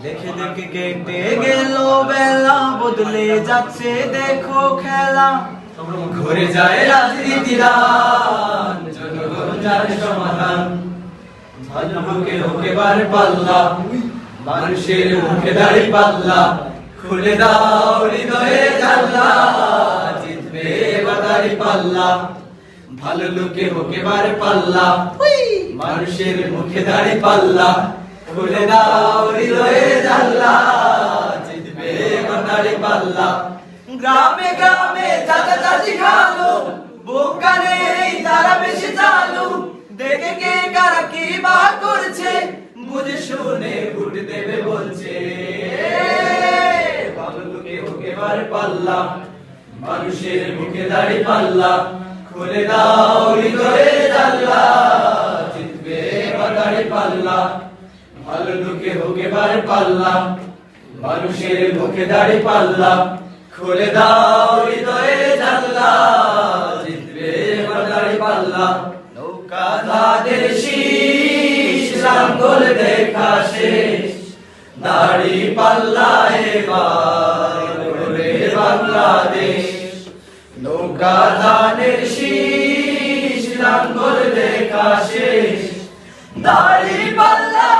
দেখে দেখে কেটে গেল বেলা, বদলে যাচ্ছে দেখো খেলা। ঘুরে যায় রাজনীতি রান, জনগণ যার সমাধান। ভালোকে হোকে বার পাল্লা, মানুষের মুখে দাড়ি পাল্লা। খুলে দাও হৃদয়ে জানলা, জিতবে এবার দাড়ি পাল্লা। ভালো লোকে হোকে বার পাল্লা, মানুষের মুখে দাড়ি পাল্লা। খুলে দাও হৃদয়ে জানলা, জিতবে এবার দাড়ি পাল্লা। গ্রামে গ্রামে চাচা চাচি খালু, বোকারে তারা বেশি চালু। দেখে কে কারা কি বা করছে, বুঝে শুনে ভোট দেবে বলছে। ভালো লোকে হোকে বার পাল্লা, মানুষের মুখে দাড়ি পাল্লা। খুলে দাও হৃদয়ে জানলা, জিতবে এবার দাড়ি পাল্লা। ভালো লোকে হোকে বার পাল্লা, মানুষের মুখে দাড়ি পাল্লা। খুলে দাও হৃদয়ে জানলা, জিতবে এবার দাড়ি পাল্লা। নৌকা তাদের শীষ, লাঙ্গল দেখা শেষ, দাড়ি পাল্লা এবার গড়বে বাংলাদেশ। নৌকা ধানের শীষ, লাঙ্গল দেখা শেষ, দাড়ি পাল্লা